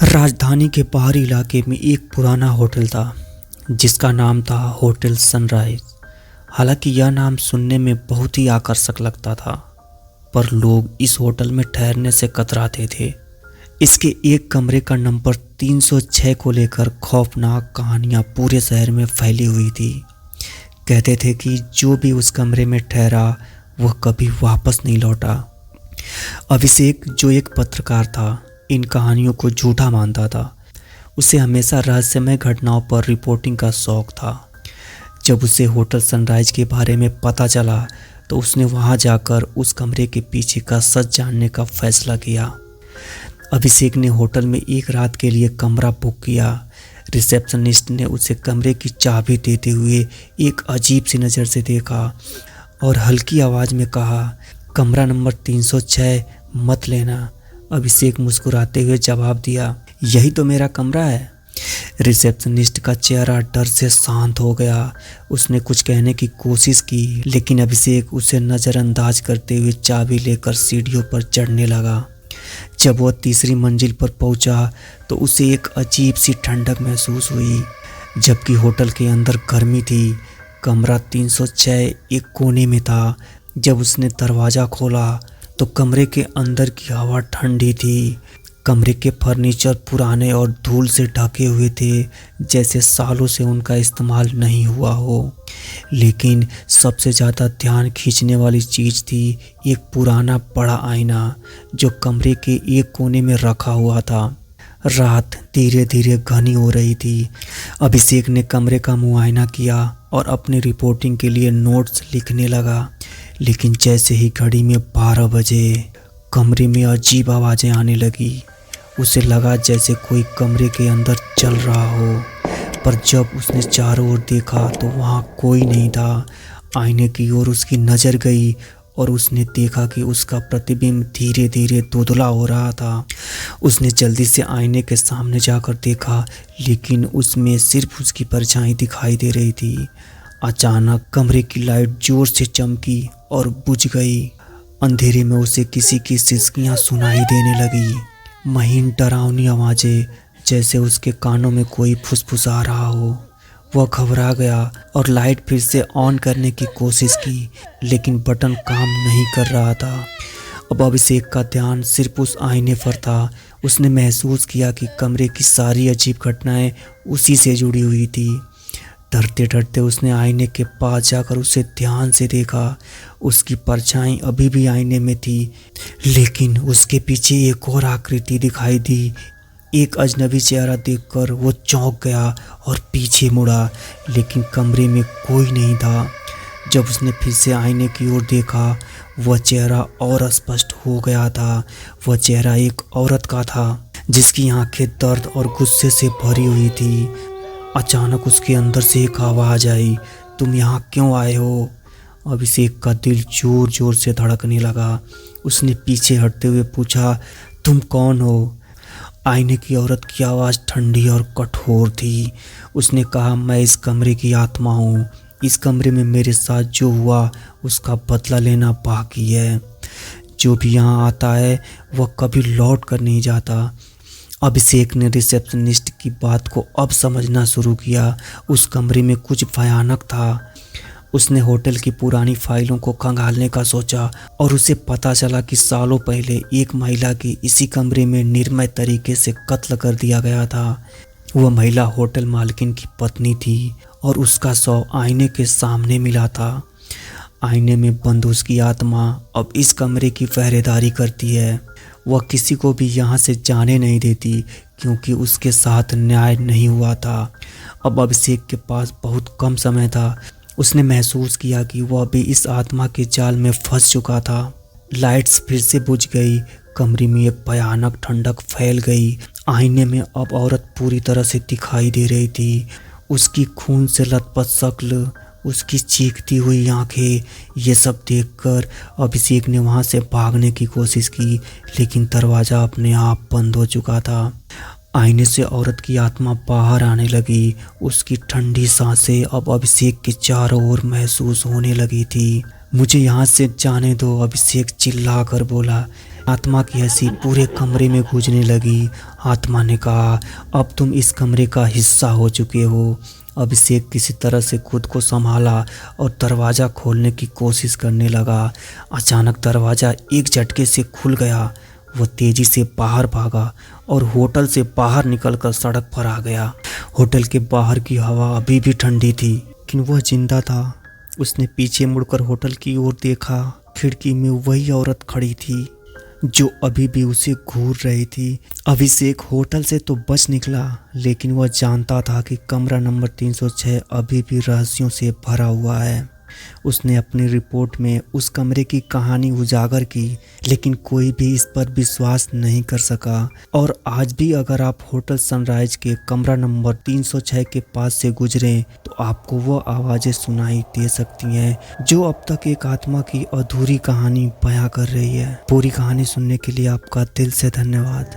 राजधानी के पहाड़ी इलाके में एक पुराना होटल था जिसका नाम था होटल सनराइज। हालांकि यह नाम सुनने में बहुत ही आकर्षक लगता था, पर लोग इस होटल में ठहरने से कतराते थे। इसके एक कमरे का नंबर 306 को लेकर खौफनाक कहानियां पूरे शहर में फैली हुई थी। कहते थे कि जो भी उस कमरे में ठहरा वह कभी वापस नहीं लौटा। अभिषेक, जो एक पत्रकार था, इन कहानियों को झूठा मानता था। उसे हमेशा रहस्यमय घटनाओं पर रिपोर्टिंग का शौक था। जब उसे होटल सनराइज के बारे में पता चला तो उसने वहां जाकर उस कमरे के पीछे का सच जानने का फैसला किया। अभिषेक ने होटल में एक रात के लिए कमरा बुक किया। रिसेप्शनिस्ट ने उसे कमरे की चाबी देते हुए एक अजीब सी नज़र से देखा और हल्की आवाज़ में कहा, कमरा नंबर 306 मत लेना। अभिषेक मुस्कुराते हुए जवाब दिया, यही तो मेरा कमरा है। रिसेप्शनिस्ट का चेहरा डर से शांत हो गया। उसने कुछ कहने की कोशिश की, लेकिन अभिषेक उसे नज़रअंदाज करते हुए चाबी लेकर सीढ़ियों पर चढ़ने लगा। जब वह तीसरी मंजिल पर पहुंचा तो उसे एक अजीब सी ठंडक महसूस हुई, जबकि होटल के अंदर गर्मी थी। कमरा 306 एक कोने में था। जब उसने दरवाज़ा खोला तो कमरे के अंदर की हवा ठंडी थी। कमरे के फर्नीचर पुराने और धूल से ढके हुए थे, जैसे सालों से उनका इस्तेमाल नहीं हुआ हो। लेकिन सबसे ज़्यादा ध्यान खींचने वाली चीज़ थी एक पुराना बड़ा आईना जो कमरे के एक कोने में रखा हुआ था। रात धीरे धीरे घनी हो रही थी। अभिषेक ने कमरे का मुआयना किया और अपनी रिपोर्टिंग के लिए नोट्स लिखने लगा। लेकिन जैसे ही घड़ी में 12 बजे कमरे में अजीब आवाज़ें आने लगी। उसे लगा जैसे कोई कमरे के अंदर चल रहा हो, पर जब उसने चारों ओर देखा तो वहाँ कोई नहीं था। आईने की ओर उसकी नज़र गई और उसने देखा कि उसका प्रतिबिंब धीरे धीरे धुंधला हो रहा था। उसने जल्दी से आईने के सामने जाकर देखा, लेकिन उसमें सिर्फ उसकी परछाई दिखाई दे रही थी। अचानक कमरे की लाइट जोर से चमकी और बुझ गई। अंधेरे में उसे किसी की सिसकियां सुनाई देने लगी, महीन डरावनी आवाज़ें, जैसे उसके कानों में कोई फुसफुसा रहा हो। वह घबरा गया और लाइट फिर से ऑन करने की कोशिश की, लेकिन बटन काम नहीं कर रहा था। अब अभिषेक का ध्यान सिर्फ उस आईने पर था। उसने महसूस किया कि कमरे की सारी अजीब घटनाएं उसी से जुड़ी हुई थी। डरते डरते उसने आईने के पास जाकर उसे ध्यान से देखा। उसकी परछाई अभी भी आईने में थी, लेकिन उसके पीछे एक और आकृति दिखाई दी। एक अजनबी चेहरा देखकर वो चौंक गया और पीछे मुड़ा, लेकिन कमरे में कोई नहीं था। जब उसने फिर से आईने की ओर देखा, वह चेहरा और स्पष्ट हो गया था। वह चेहरा एक औरत का था, जिसकी आंखें दर्द और गुस्से से भरी हुई थी। अचानक उसके अंदर से एक आवाज़ आई, तुम यहाँ क्यों आए हो? अभिषेक का दिल जोर जोर से धड़कने लगा। उसने पीछे हटते हुए पूछा, तुम कौन हो? आईने की औरत की आवाज़ ठंडी और कठोर थी। उसने कहा, मैं इस कमरे की आत्मा हूँ। इस कमरे में मेरे साथ जो हुआ उसका बदला लेना बाकी है। जो भी यहाँ आता है वह कभी लौट कर नहीं जाता। अभिषेक ने रिसेप्शनिस्ट की बात को अब समझना शुरू किया। उस कमरे में कुछ भयानक था। उसने होटल की पुरानी फाइलों को खंगालने का सोचा और उसे पता चला कि सालों पहले एक महिला की इसी कमरे में निर्मम तरीके से कत्ल कर दिया गया था। वह महिला होटल मालकिन की पत्नी थी और उसका शव आईने के सामने मिला था। आईने में बंद उसकी आत्मा अब इस कमरे की पहरेदारी करती है। वह किसी को भी यहाँ से जाने नहीं देती, क्योंकि उसके साथ न्याय नहीं हुआ था। अब अभिषेक के पास बहुत कम समय था। उसने महसूस किया कि वह भी इस आत्मा के जाल में फंस चुका था। लाइट्स फिर से बुझ गई। कमरे में एक भयानक ठंडक फैल गई। आईने में अब औरत पूरी तरह से दिखाई दे रही थी। उसकी खून से लथपथ शक्ल, उसकी चीखती हुई आंखें, ये सब देखकर अभिषेक ने वहां से भागने की कोशिश की, लेकिन दरवाज़ा अपने आप बंद हो चुका था। आईने से औरत की आत्मा बाहर आने लगी। उसकी ठंडी सांसें अब अभिषेक के चारों ओर महसूस होने लगी थी। मुझे यहाँ से जाने दो, अभिषेक चिल्ला कर बोला, आत्मा की हंसी पूरे कमरे में गूंजने लगी। आत्मा ने कहा, अब तुम इस कमरे का हिस्सा हो चुके हो। अभिषेक किसी तरह से खुद को संभाला और दरवाज़ा खोलने की कोशिश करने लगा। अचानक दरवाज़ा एक झटके से खुल गया। वह तेजी से बाहर भागा और होटल से बाहर निकलकर सड़क पर आ गया। होटल के बाहर की हवा अभी भी ठंडी थी, लेकिन वह जिंदा था। उसने पीछे मुड़कर होटल की ओर देखा। खिड़की में वही औरत खड़ी थी जो अभी भी उसे घूर रही थी। अभिषेक होटल से तो बच निकला, लेकिन वह जानता था कि कमरा नंबर 306 अभी भी रहस्यों से भरा हुआ है। उसने अपनी रिपोर्ट में उस कमरे की कहानी उजागर की, लेकिन कोई भी इस पर विश्वास नहीं कर सका। और आज भी अगर आप होटल सनराइज के कमरा नंबर 306 के पास से गुजरें तो आपको वो आवाज़ें सुनाई दे सकती हैं जो अब तक एक आत्मा की अधूरी कहानी बयां कर रही है। पूरी कहानी सुनने के लिए आपका दिल से धन्यवाद।